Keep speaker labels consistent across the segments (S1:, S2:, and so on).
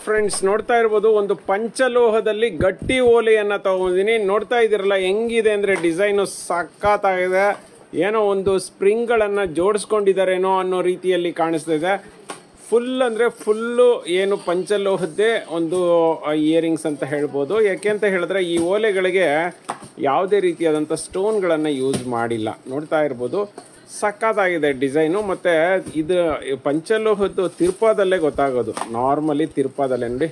S1: Friends ನೋಡ್ತಾ ಇರ್ಬೋದು ಒಂದು ಪಂಚಲೋಹದಲ್ಲಿ ಗಟ್ಟಿ ಓಲೆಯನ್ನು ತಗೊಂಡಿದ್ದೀನಿ. ನೋಡ್ತಾ ಇದ್ದೀರಲ್ಲ ಹೆಂಗಿದೆ ಅಂದರೆ ಡಿಸೈನು ಸಖತ್ತಾಗಿದೆ. ಏನೋ ಒಂದು ಸ್ಪ್ರಿಂಗ್ಗಳನ್ನು ಜೋಡಿಸ್ಕೊಂಡಿದ್ದಾರೇನೋ ಅನ್ನೋ ರೀತಿಯಲ್ಲಿ ಕಾಣಿಸ್ತಾ ಇದೆ. ಫುಲ್ ಅಂದರೆ ಫುಲ್ಲು ಏನು ಪಂಚಲೋಹದ್ದೇ ಒಂದು ಇಯರಿಂಗ್ಸ್ ಅಂತ ಹೇಳ್ಬೋದು. ಯಾಕೆ ಅಂತ ಹೇಳಿದ್ರೆ ಈ ಓಲೆಗಳಿಗೆ ಯಾವುದೇ ರೀತಿಯಾದಂಥ ಸ್ಟೋನ್ಗಳನ್ನು ಯೂಸ್ ಮಾಡಿಲ್ಲ. ನೋಡ್ತಾ ಇರ್ಬೋದು ಸಖತ್ತಾಗಿದೆ ಡಿಸೈನು. ಮತ್ತು ಇದು ಪಂಚಲೋಹದ್ದು ತಿರ್ಪಾದಲ್ಲೇ ಗೊತ್ತಾಗೋದು. ನಾರ್ಮಲಿ ತಿರ್ಪಾದಲ್ಲೇ ನೋಡಿ,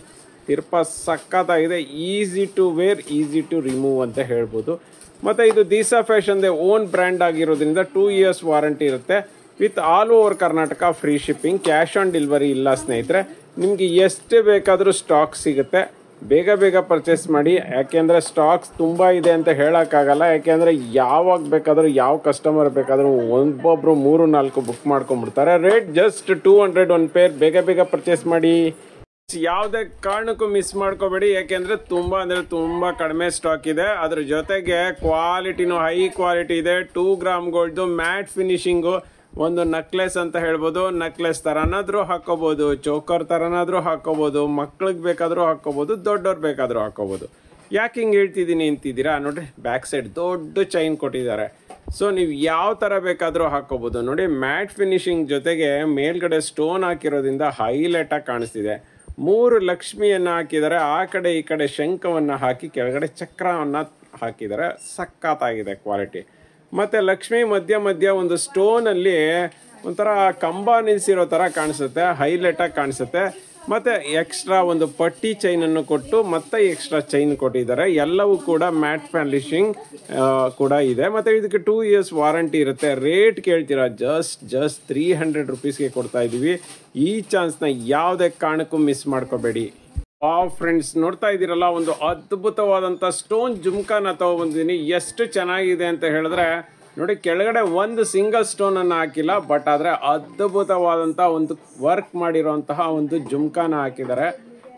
S1: ತಿರ್ಪ ಸಖತ್ತಾಗಿದೆ. Easy to wear, easy to remove ಅಂತ ಹೇಳ್ಬೋದು. ಮತ್ತು ಇದು ದಿಶಾ ಫ್ಯಾಷನ್ದೇ ಓನ್ ಬ್ರ್ಯಾಂಡ್ ಆಗಿರೋದ್ರಿಂದ 2 years ವಾರಂಟಿ ಇರುತ್ತೆ. With all over Karnataka free shipping, cash on delivery ಇಲ್ಲ ಸ್ನೇಹಿತರೆ. ನಿಮಗೆ ಎಷ್ಟೇ ಬೇಕಾದರೂ ಸ್ಟಾಕ್ ಸಿಗುತ್ತೆ. ಬೇಗ ಬೇಗ ಪರ್ಚೇಸ್ ಮಾಡಿ. ಯಾಕೆಂದರೆ ಸ್ಟಾಕ್ಸ್ ತುಂಬ ಇದೆ ಅಂತ ಹೇಳೋಕ್ಕಾಗಲ್ಲ. ಯಾಕೆಂದರೆ ಯಾವಾಗ ಬೇಕಾದರೂ ಯಾವ ಕಸ್ಟಮರ್ ಬೇಕಾದರೂ ಒಬ್ಬೊಬ್ಬರು 3-4 ಬುಕ್ ಮಾಡ್ಕೊಂಡ್ಬಿಡ್ತಾರೆ. ರೇಟ್ ಜಸ್ಟ್ 200 ಒಂದು ಪೇರ್. ಬೇಗ ಬೇಗ ಪರ್ಚೇಸ್ ಮಾಡಿ. ಯಾವುದೇ ಕಾರಣಕ್ಕೂ ಮಿಸ್ ಮಾಡ್ಕೋಬೇಡಿ. ಯಾಕೆಂದರೆ ತುಂಬ ಕಡಿಮೆ ಸ್ಟಾಕ್ ಇದೆ. ಅದ್ರ ಜೊತೆಗೆ ಕ್ವಾಲಿಟಿನೂ ಹೈ ಕ್ವಾಲಿಟಿ ಇದೆ. 2 ಗ್ರಾಮ್ ಗೋಲ್ಡ್ದು ಮ್ಯಾಟ್ ಫಿನಿಶಿಂಗು. ಒಂದು ನೆಕ್ಲೆಸ್ ಅಂತ ಹೇಳ್ಬೋದು. ನೆಕ್ಲೆಸ್ ಥರನಾದರೂ ಹಾಕೋಬೋದು, ಚೋಕರ್ ಥರನಾದರೂ ಹಾಕೋಬೋದು, ಮಕ್ಳಿಗೆ ಬೇಕಾದರೂ ಹಾಕೋಬೋದು, ದೊಡ್ಡವ್ರು ಬೇಕಾದರೂ ಹಾಕೋಬೋದು. ಯಾಕೆ ಹಿಂಗೆ ಹೇಳ್ತಿದ್ದೀನಿ ಅಂತಿದ್ದೀರಾ? ನೋಡಿರಿ, ಬ್ಯಾಕ್ ಸೈಡ್ ದೊಡ್ಡ ಚೈನ್ ಕೊಟ್ಟಿದ್ದಾರೆ. ಸೊ ನೀವು ಯಾವ ಥರ ಬೇಕಾದರೂ ಹಾಕೋಬೋದು. ನೋಡಿ, ಮ್ಯಾಟ್ ಫಿನಿಶಿಂಗ್ ಜೊತೆಗೆ ಮೇಲ್ಗಡೆ ಸ್ಟೋನ್ ಹಾಕಿರೋದ್ರಿಂದ ಹೈಲೈಟಾಗಿ ಕಾಣಿಸ್ತಿದೆ. 3 ಲಕ್ಷ್ಮಿಯನ್ನು ಹಾಕಿದ್ದಾರೆ. ಆ ಕಡೆ ಈ ಕಡೆ ಶಂಖವನ್ನು ಹಾಕಿ ಕೆಳಗಡೆ ಚಕ್ರವನ್ನು ಹಾಕಿದ್ದಾರೆ. ಸಖತ್ತಾಗಿದೆ ಕ್ವಾಲಿಟಿ. ಮತ್ತು ಲಕ್ಷ್ಮಿ ಮಧ್ಯ ಒಂದು ಸ್ಟೋನಲ್ಲಿ ಒಂಥರ ಕಂಬ ನಿಲ್ಲಿಸಿರೋ ಥರ ಕಾಣಿಸುತ್ತೆ. ಹೈಲೈಟಾಗಿ ಕಾಣಿಸುತ್ತೆ. ಮತ್ತು ಎಕ್ಸ್ಟ್ರಾ ಒಂದು ಪಟ್ಟಿ ಚೈನನ್ನು ಕೊಟ್ಟು ಮತ್ತೆ ಎಕ್ಸ್ಟ್ರಾ ಚೈನ್ ಕೊಟ್ಟಿದ್ದಾರೆ. ಎಲ್ಲವೂ ಕೂಡ ಮ್ಯಾಟ್ ಫಿನಿಶಿಂಗ್ ಕೂಡ ಇದೆ. ಮತ್ತು ಇದಕ್ಕೆ 2 years ವಾರಂಟಿ ಇರುತ್ತೆ. ರೇಟ್ ಕೇಳ್ತೀರಾ, ಜಸ್ಟ್ 300 ರುಪೀಸ್ಗೆ ಕೊಡ್ತಾ ಇದ್ದೀವಿ. ಈ ಚಾನ್ಸ್ನ ಯಾವುದೇ ಕಾರಣಕ್ಕೂ ಮಿಸ್ ಮಾಡ್ಕೋಬೇಡಿ. ಫ್ರೆಂಡ್ಸ್ ನೋಡ್ತಾ ಇದ್ದೀರಲ್ಲ, ಒಂದು ಅದ್ಭುತವಾದಂಥ ಸ್ಟೋನ್ ಜುಮ್ಕಾನ ತಗೊಬಂದಿದ್ದೀನಿ. ಎಷ್ಟು ಚೆನ್ನಾಗಿದೆ ಅಂತ ಹೇಳಿದ್ರೆ ನೋಡಿ, ಕೆಳಗಡೆ ಒಂದು ಸಿಂಗಲ್ ಸ್ಟೋನನ್ನು ಹಾಕಿಲ್ಲ, ಬಟ್ ಆದರೆ ಅದ್ಭುತವಾದಂಥ ಒಂದು ವರ್ಕ್ ಮಾಡಿರೋಂತಹ ಒಂದು ಜುಮ್ಕಾನ ಹಾಕಿದ್ದಾರೆ.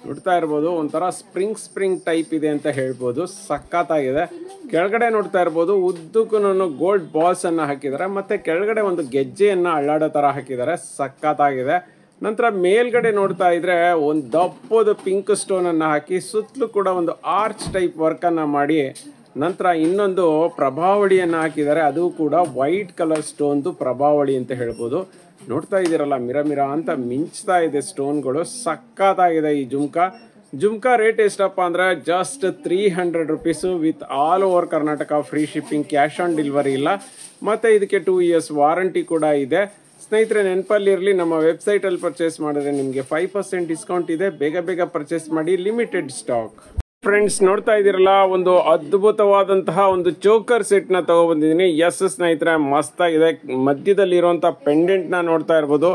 S1: ನೋಡ್ತಾ ಇರ್ಬೋದು, ಒಂಥರ ಸ್ಪ್ರಿಂಗ್ ಟೈಪ್ ಇದೆ ಅಂತ ಹೇಳ್ಬೋದು. ಸಖತ್ತಾಗಿದೆ. ಕೆಳಗಡೆ ನೋಡ್ತಾ ಇರ್ಬೋದು, ಉದ್ದಕ್ಕೂ ಗೋಲ್ಡ್ ಬಾಲ್ಸನ್ನು ಹಾಕಿದ್ದಾರೆ. ಮತ್ತು ಕೆಳಗಡೆ ಒಂದು ಗೆಜ್ಜೆಯನ್ನು ಅಳ್ಳಾಡೋ ಥರ ಹಾಕಿದ್ದಾರೆ. ಸಖತ್ತಾಗಿದೆ. ನಂತರ ಮೇಲ್ಗಡೆ ನೋಡ್ತಾ ಇದ್ರೆ ಒಂದು ದಪ್ಪದ ಪಿಂಕ್ ಸ್ಟೋನನ್ನು ಹಾಕಿ ಸುತ್ತಲೂ ಕೂಡ ಒಂದು ಆರ್ಚ್ ಟೈಪ್ ವರ್ಕನ್ನು ಮಾಡಿ, ನಂತರ ಇನ್ನೊಂದು ಪ್ರಭಾವಳಿಯನ್ನು ಹಾಕಿದ್ದಾರೆ. ಅದು ಕೂಡ ವೈಟ್ ಕಲರ್ ಸ್ಟೋನ್ದು ಪ್ರಭಾವಳಿ ಅಂತ ಹೇಳ್ಬೋದು. ನೋಡ್ತಾ ಇದ್ದೀರಲ್ಲ, ಮಿರ ಅಂತ ಮಿಂಚ್ತಾ ಇದೆ ಸ್ಟೋನ್ಗಳು. ಸಖತ್ತಾಗಿದೆ ಈ ಜುಮ್ಕಾ ರೇಟ್ ಎಷ್ಟಪ್ಪ ಅಂದರೆ just 300 rupees. With all over Karnataka free shipping, cash on delivery ಇಲ್ಲ. ಮತ್ತು ಇದಕ್ಕೆ 2 years ವಾರಂಟಿ ಕೂಡ ಇದೆ. ಸ್ನೇಹಿತರೆ ನೆನಪಲ್ಲಿರಲಿ, ನಮ್ಮ ವೆಬ್ಸೈಟಲ್ಲಿ ಪರ್ಚೇಸ್ ಮಾಡಿದ್ರೆ ನಿಮಗೆ 5% ಡಿಸ್ಕೌಂಟ್ ಇದೆ. ಬೇಗ ಪರ್ಚೇಸ್ ಮಾಡಿ. Limited stock. ಫ್ರೆಂಡ್ಸ್ ನೋಡ್ತಾ ಇದ್ದೀರಲ್ಲ, ಒಂದು ಅದ್ಭುತವಾದಂತಹ ಒಂದು ಚೋಕರ್ ಸೆಟ್ನ ತಗೊಬಂದಿದ್ದೀನಿ. ಸ್ನೇಹಿತರೆ ಮಸ್ತಾಗಿದೆ. ಮಧ್ಯದಲ್ಲಿರುವಂಥ ಪೆಂಡೆಂಟ್ನ ನೋಡ್ತಾ ಇರ್ಬೋದು.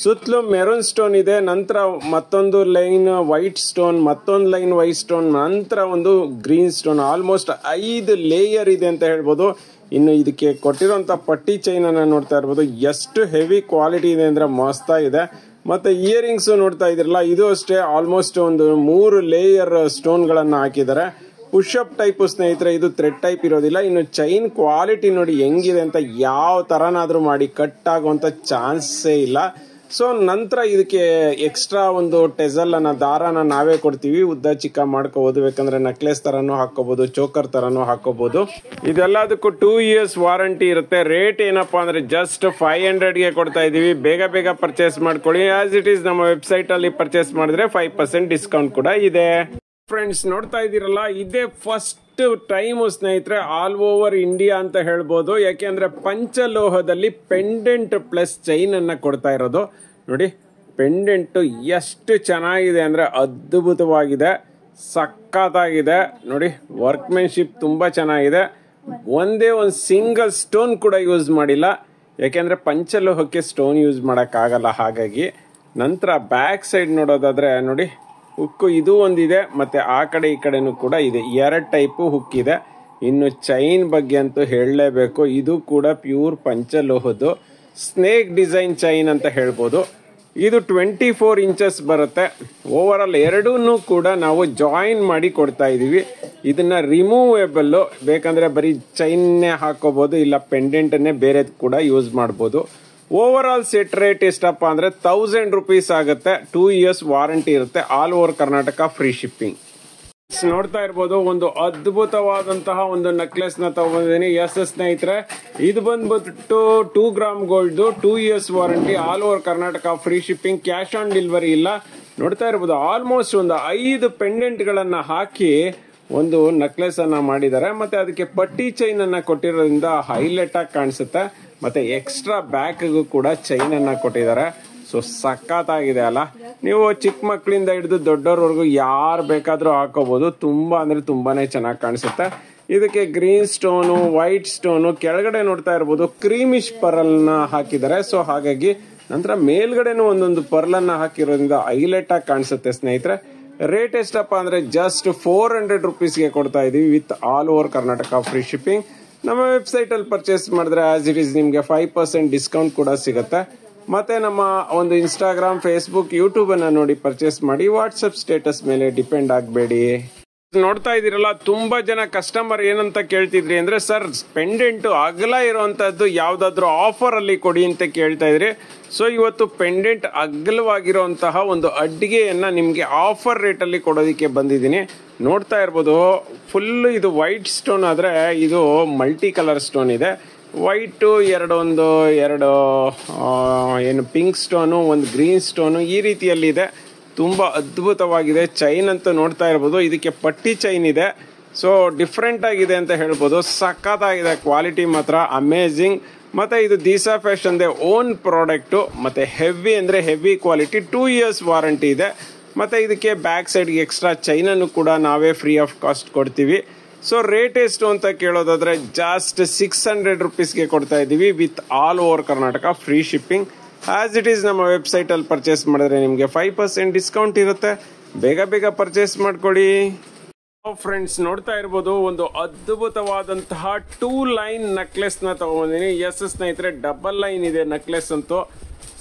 S1: ಸುತ್ತಲೂ ಮೆರೂನ್ ಸ್ಟೋನ್ ಇದೆ. ನಂತರ ಮತ್ತೊಂದು ಲೈನ್ ವೈಟ್ ಸ್ಟೋನ್, ಮತ್ತೊಂದು ಲೈನ್ ವೈಟ್ ಸ್ಟೋನ್, ನಂತರ ಒಂದು ಗ್ರೀನ್ ಸ್ಟೋನ್. ಆಲ್ಮೋಸ್ಟ್ 5 ಲೇಯರ್ ಇದೆ ಅಂತ ಹೇಳ್ಬೋದು. ಇನ್ನು ಇದಕ್ಕೆ ಕೊಟ್ಟಿರೋಂಥ ಪಟ್ಟಿ ಚೈನನ್ನು ನೋಡ್ತಾ ಇರ್ಬೋದು. ಎಷ್ಟು ಹೆವಿ ಕ್ವಾಲಿಟಿ ಇದೆ ಅಂದರೆ ಮಸ್ತಾಗಿದೆ. ಮತ್ತು ಇಯರಿಂಗ್ಸು ನೋಡ್ತಾ ಇದ್ರಲ್ಲ, ಇದು ಅಷ್ಟೇ ಆಲ್ಮೋಸ್ಟ್ ಒಂದು 3 ಲೇಯರ್ ಸ್ಟೋನ್ಗಳನ್ನು ಹಾಕಿದ್ದಾರೆ. ಪುಷಪ್ ಟೈಪು ಸ್ನೇಹಿತರೆ, ಇದು ಥ್ರೆಡ್ ಟೈಪ್ ಇರೋದಿಲ್ಲ. ಇನ್ನು ಚೈನ್ ಕ್ವಾಲಿಟಿ ನೋಡಿ ಹೆಂಗಿದೆ ಅಂತ. ಯಾವ ಥರನಾದರೂ ಮಾಡಿ ಕಟ್ ಆಗುವಂಥ ಚಾನ್ಸೇ ಇಲ್ಲ. ಸೊ ನಂತರ ಇದಕ್ಕೆ ಎಕ್ಸ್ಟ್ರಾ ಒಂದು ಟೆಸಲನ್ನು, ದಾರಾನ ನಾವೇ ಕೊಡ್ತೀವಿ. ಉದ್ದ ಚಿಕ್ಕ ಮಾಡ್ಕೋಬೋದು. ಬೇಕಂದ್ರೆ ನೆಕ್ಲೆಸ್ ಥರನೂ ಹಾಕೋಬೋದು, ಚೋಕರ್ ಥರನೂ ಹಾಕೋಬೋದು. ಇದೆಲ್ಲದಕ್ಕೂ 2 years ವಾರಂಟಿ ಇರುತ್ತೆ. ರೇಟ್ ಏನಪ್ಪ ಅಂದರೆ ಜಸ್ಟ್ 500ಗೆ ಕೊಡ್ತಾ ಇದ್ದೀವಿ. ಬೇಗ ಪರ್ಚೇಸ್ ಮಾಡ್ಕೊಳ್ಳಿ. ಆಸ್ ಇಟ್ ಈಸ್ ನಮ್ಮ ವೆಬ್ಸೈಟಲ್ಲಿ ಪರ್ಚೇಸ್ ಮಾಡಿದ್ರೆ 5% ಡಿಸ್ಕೌಂಟ್ ಕೂಡ ಇದೆ. ಫ್ರೆಂಡ್ಸ್ ನೋಡ್ತಾ ಇದ್ದೀರಲ್ಲ, ಇದೇ ಫಸ್ಟ್ ಟೈಮು ಸ್ನೇಹಿತರೆ ಆಲ್ ಓವರ್ ಇಂಡಿಯಾ ಅಂತ ಹೇಳ್ಬೋದು. ಯಾಕೆಂದರೆ ಪಂಚಲೋಹದಲ್ಲಿ ಪೆಂಡೆಂಟ್ ಪ್ಲಸ್ ಚೈನನ್ನು ಕೊಡ್ತಾ ಇರೋದು. ನೋಡಿ, ಪೆಂಡೆಂಟು ಎಷ್ಟು ಚೆನ್ನಾಗಿದೆ ಅಂದರೆ ಅದ್ಭುತವಾಗಿದೆ. ಸಖತ್ತಾಗಿದೆ. ನೋಡಿ, ವರ್ಕ್ಮೆನ್ಶಿಪ್ ತುಂಬ ಚೆನ್ನಾಗಿದೆ. ಒಂದೇ ಒಂದು ಸಿಂಗಲ್ ಸ್ಟೋನ್ ಕೂಡ ಯೂಸ್ ಮಾಡಿಲ್ಲ. ಯಾಕೆಂದರೆ ಪಂಚಲೋಹಕ್ಕೆ ಸ್ಟೋನ್ ಯೂಸ್ ಮಾಡೋಕ್ಕಾಗಲ್ಲ. ಹಾಗಾಗಿ ನಂತರ ಬ್ಯಾಕ್ ಸೈಡ್ ನೋಡೋದಾದರೆ ನೋಡಿ, ಹುಕ್ಕು ಇದು ಒಂದಿದೆ. ಮತ್ತು ಆ ಕಡೆ ಈ ಕಡೆನೂ ಕೂಡ ಇದೆ. 2 ಟೈಪು ಹುಕ್ ಇದೆ. ಇನ್ನು ಚೈನ್ ಬಗ್ಗೆ ಅಂತೂ ಹೇಳಲೇಬೇಕು. ಇದು ಕೂಡ ಪ್ಯೂರ್ ಪಂಚಲೋಹದ್ದು ಸ್ನೇಕ್ ಡಿಸೈನ್ ಚೈನ್ ಅಂತ ಹೇಳ್ಬೋದು. ಇದು 24 ಇಂಚಸ್ ಬರುತ್ತೆ. ಓವರ್ ಆಲ್ ಎರಡೂ ಕೂಡ ನಾವು ಜಾಯಿನ್ ಮಾಡಿ ಕೊಡ್ತಾ ಇದ್ದೀವಿ. ಇದನ್ನು ರಿಮೂವೇಬಲ್ಲು, ಬೇಕಂದರೆ ಬರೀ ಚೈನ್ನೇ ಹಾಕೋಬೋದು, ಇಲ್ಲ ಪೆಂಡೆಂಟನ್ನೇ ಬೇರೆ ಕೂಡ ಯೂಸ್ ಮಾಡ್ಬೋದು. ಓವರ್ ಆಲ್ ಸೆಟ್ ರೇಟ್ ಎಷ್ಟಪ್ಪ ಅಂದ್ರೆ 1000 rupees ಆಗುತ್ತೆ. 2 years ವಾರಂಟಿ ಇರುತ್ತೆ. All over Karnataka free shipping. ನೋಡ್ತಾ ಇರ್ಬೋದು, ಒಂದು ಅದ್ಭುತವಾದಂತಹ ಒಂದು ನೆಕ್ಲೆಸ್ ನ ತಗೊಂಡಿದ್ದೀನಿ. ಎಸ್ ಸ್ನೇಹಿತರೆ, ಇದು ಬಂದ್ಬಿಟ್ಟು 2 gram gold, 2 years warranty, all over Karnataka free shipping, cash on delivery ಇಲ್ಲ. ನೋಡ್ತಾ ಇರ್ಬೋದು, ಆಲ್ಮೋಸ್ಟ್ ಒಂದು 5 ಪೆಂಡೆಂಟ್ ಗಳನ್ನ ಹಾಕಿ ಒಂದು ನೆಕ್ಲೆಸ್ ಅನ್ನ ಮಾಡಿದ್ದಾರೆ. ಮತ್ತೆ ಅದಕ್ಕೆ ಪಟ್ಟಿ ಚೈನ್ ಅನ್ನ ಕೊಟ್ಟಿರೋದ್ರಿಂದ ಹೈಲೈಟ್ ಆಗಿ ಕಾಣಿಸುತ್ತೆ. ಮತ್ತೆ ಎಕ್ಸ್ಟ್ರಾ ಬ್ಯಾಕ್ ಕೂಡ ಚೈನ್ ಅನ್ನ ಕೊಟ್ಟಿದ್ದಾರೆ. ಸೊ ಸಖತ್ತಾಗಿದೆ ಅಲ್ಲ. ನೀವು ಚಿಕ್ಕ ಮಕ್ಕಳಿಂದ ಹಿಡಿದು ದೊಡ್ಡವ್ರವರೆಗೂ ಯಾರು ಬೇಕಾದ್ರೂ ಹಾಕೋಬಹುದು. ತುಂಬಾ ಅಂದ್ರೆ ತುಂಬಾನೇ ಚೆನ್ನಾಗಿ ಕಾಣಿಸುತ್ತೆ. ಇದಕ್ಕೆ ಗ್ರೀನ್ ಸ್ಟೋನು, ವೈಟ್ ಸ್ಟೋನು, ಕೆಳಗಡೆ ನೋಡ್ತಾ ಇರ್ಬೋದು ಕ್ರೀಮಿಶ್ ಪರ್ಲ್ ನ ಹಾಕಿದ್ದಾರೆ. ಸೊ ಹಾಗಾಗಿ ನಂತರ ಮೇಲ್ಗಡೆನೂ ಒಂದೊಂದು ಪರ್ಲ್ ಅನ್ನ ಹಾಕಿರೋದ್ರಿಂದ ಹೈಲೈಟ್ ಆಗಿ ಕಾಣಿಸುತ್ತೆ ಸ್ನೇಹಿತರೆ. ರೇಟ್ ಎಷ್ಟಪ್ಪ ಅಂದ್ರೆ ಜಸ್ಟ್ 400 rupeesಗೆ ಕೊಡ್ತಾ ಇದೀವಿ with all over Karnataka free shipping. ನಮ್ಮ ವೆಬ್ಸೈಟ್ ಅಲ್ಲಿ ಪರ್ಚೇಸ್ ಮಾಡಿದ್ರೆ ಆಸ್ ಇಟ್ ಈಸ್ ನಿಮ್ಗೆ 5% ಡಿಸ್ಕೌಂಟ್ ಕೂಡ ಸಿಗುತ್ತೆ. ಮತ್ತೆ ನಮ್ಮ ಒಂದು ಇನ್ಸ್ಟಾಗ್ರಾಮ್, ಫೇಸ್ಬುಕ್, ಯೂಟ್ಯೂಬ್ ಅನ್ನ ನೋಡಿ ಪರ್ಚೇಸ್ ಮಾಡಿ. ವಾಟ್ಸ್ಆಪ್ ಸ್ಟೇಟಸ್ ಮೇಲೆ ಡಿಪೆಂಡ್ ಆಗಬೇಡಿ. ನೋಡ್ತಾ ಇದೀರಲ್ಲ, ತುಂಬಾ ಜನ ಕಸ್ಟಮರ್ ಏನಂತ ಕೇಳ್ತಿದ್ರಿ ಅಂದ್ರೆ, ಸರ್ ಪೆಂಡೆಂಟ್ ಅಗಲ ಇರುವಂತದ್ದು ಯಾವ್ದಾದ್ರು ಆಫರ್ ಅಲ್ಲಿ ಕೊಡಿ ಅಂತ ಕೇಳ್ತಾ ಇದ್ರಿ. ಸೊ ಇವತ್ತು ಪೆಂಡೆಂಟ್ ಅಗಲವಾಗಿರುವಂತಹ ಒಂದು ಅಡ್ಡಿಗೆಯನ್ನ ನಿಮ್ಗೆ ಆಫರ್ ರೇಟ್ ಅಲ್ಲಿ ಕೊಡೋದಿಕ್ಕೆ ಬಂದಿದ್ದೀನಿ. ನೋಡ್ತಾ ಇರ್ಬೋದು, ಫುಲ್ ಇದು ವೈಟ್ ಸ್ಟೋನ್ ಆದ್ರೆ ಇದು ಮಲ್ಟಿ ಕಲರ್ ಸ್ಟೋನ್ ಇದೆ. ವೈಟು ಎರಡು ಏನು ಪಿಂಕ್ ಸ್ಟೋನು, ಒಂದು ಗ್ರೀನ್ ಸ್ಟೋನು, ಈ ರೀತಿಯಲ್ಲಿ ಇದೆ. ತುಂಬಾ ಅದ್ಭುತವಾಗಿದೆ. ಚೈನ್ ಅಂತೂ ನೋಡ್ತಾ ಇರ್ಬೋದು, ಇದಕ್ಕೆ ಪಟ್ಟಿ ಚೈನ್ ಇದೆ. ಸೊ ಡಿಫ್ರೆಂಟ್ ಆಗಿದೆ ಅಂತ ಹೇಳ್ಬೋದು. ಸಖತ್ತಾಗಿದೆ, ಕ್ವಾಲಿಟಿ ಮಾತ್ರ ಅಮೇಝಿಂಗ್. ಮತ್ತೆ ಇದು ದಿಶಾ ಫ್ಯಾಷನ್ ಓನ್ ಪ್ರಾಡಕ್ಟ್. ಮತ್ತೆ ಹೆವಿ ಅಂದ್ರೆ ಹೆವಿ ಕ್ವಾಲಿಟಿ, 2 years ವಾರಂಟಿ ಇದೆ. ಮತ್ತೆ ಇದಕ್ಕೆ ಬ್ಯಾಕ್ ಸೈಡ್ಗೆ ಎಕ್ಸ್ಟ್ರಾ ಚೈನ್ ಅನ್ನು ಕೂಡ ನಾವೇ ಫ್ರೀ ಆಫ್ ಕಾಸ್ಟ್ ಕೊಡ್ತೀವಿ. ಸೊ ರೇಟ್ ಎಷ್ಟು ಅಂತ ಕೇಳೋದಾದ್ರೆ ಜಸ್ಟ್ 600 rupeesಗೆ ಕೊಡ್ತಾ ಇದೀವಿ with all over Karnataka free shipping. As it is ನಮ್ಮ ವೆಬ್ಸೈಟ್ ಅಲ್ಲಿ ಪರ್ಚೇಸ್ ಮಾಡಿದ್ರೆ ನಿಮಗೆ 5% ಡಿಸ್ಕೌಂಟ್ ಇರುತ್ತೆ. ಬೇಗ ಪರ್ಚೇಸ್ ಮಾಡ್ಕೊಡಿ ಫ್ರೆಂಡ್ಸ್. ನೋಡ್ತಾ ಇರ್ಬೋದು, ಒಂದು ಅದ್ಭುತವಾದಂತಹ 2 ಲೈನ್ ನೆಕ್ಲೆಸ್ ನ ತಗೊಂಡಿದ್ದೀನಿ. ಎಸ್ ಸ್ನೇಹಿತರೆ, ಡಬಲ್ ಲೈನ್ ಇದೆ ನೆಕ್ಲೆಸ್ ಅಂತೂ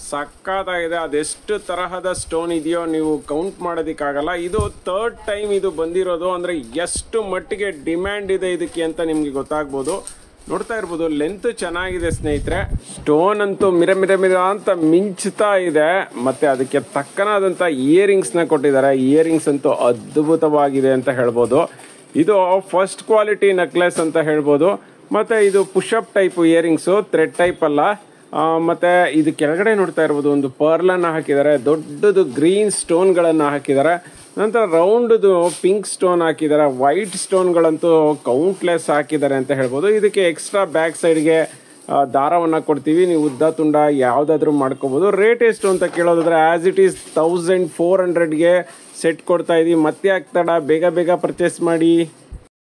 S1: ಸಖತ್ತಾಗಿದೆ. ಅದೆಷ್ಟು ತರಹದ ಸ್ಟೋನ್ ಇದೆಯೋ ನೀವು ಕೌಂಟ್ ಮಾಡೋದಿಕ್ಕಾಗಲ್ಲ. ಇದು 3rd ಟೈಮ್ ಇದು ಬಂದಿರೋದು. ಅಂದ್ರೆ ಎಷ್ಟು ಮಟ್ಟಿಗೆ ಡಿಮ್ಯಾಂಡ್ ಇದೆ ಇದಕ್ಕೆ ಅಂತ ನಿಮ್ಗೆ ಗೊತ್ತಾಗ್ಬೋದು. ನೋಡ್ತಾ ಇರ್ಬೋದು, ಲೆಂತ್ ಚೆನ್ನಾಗಿದೆ ಸ್ನೇಹಿತರೆ. ಸ್ಟೋನ್ ಅಂತೂ ಮಿರ ಅಂತ ಮಿಂಚ್ತಾ ಇದೆ. ಮತ್ತೆ ಅದಕ್ಕೆ ತಕ್ಕನಾದಂತ ಇಯರಿಂಗ್ಸ್ ನ ಕೊಟ್ಟಿದ್ದಾರೆ. ಇಯರಿಂಗ್ಸ್ ಅಂತೂ ಅದ್ಭುತವಾಗಿದೆ ಅಂತ ಹೇಳ್ಬೋದು. ಇದು ಫಸ್ಟ್ ಕ್ವಾಲಿಟಿ ನೆಕ್ಲೆಸ್ ಅಂತ ಹೇಳ್ಬೋದು. ಮತ್ತೆ ಇದು push-up type earrings, thread type ಅಲ್ಲ. ಮತ್ತೆ ಇದು ಕೆಳಗಡೆ ನೋಡ್ತಾ ಇರ್ಬೋದು, ಒಂದು ಪರ್ಲ್ ಅನ್ನ ಹಾಕಿದ್ದಾರೆ. ದೊಡ್ಡದು ಗ್ರೀನ್ ಸ್ಟೋನ್ ಗಳನ್ನ ಹಾಕಿದ್ದಾರೆ. ನಂತರ ರೌಂಡ್ ಪಿಂಕ್ ಸ್ಟೋನ್ ಹಾಕಿದ್ದಾರೆ. ವೈಟ್ ಸ್ಟೋನ್ ಗಳಂತೂ ಕೌಂಟ್ಲೆಸ್ ಹಾಕಿದ್ದಾರೆ ಅಂತ ಹೇಳ್ಬೋದು. ಇದಕ್ಕೆ ಎಕ್ಸ್ಟ್ರಾ ಬ್ಯಾಕ್ ಸೈಡ್ಗೆ ದಾರವನ್ನ ಕೊಡ್ತೀವಿ. ನೀವು ಉದ್ದ ತುಂಡ ಯಾವ್ದಾದ್ರು ಮಾಡ್ಕೋಬಹುದು. ರೇಟ್ ಎಷ್ಟು ಅಂತ ಕೇಳೋದಾದ್ರೆ ಆಸ್ ಇಟ್ ಈಸ್ 1400ಗೆ ಸೆಟ್ ಕೊಡ್ತಾ ಇದೀವಿ. ಮತ್ತೆ ಆಗ್ತಾಡ, ಬೇಗ ಪರ್ಚೇಸ್ ಮಾಡಿ.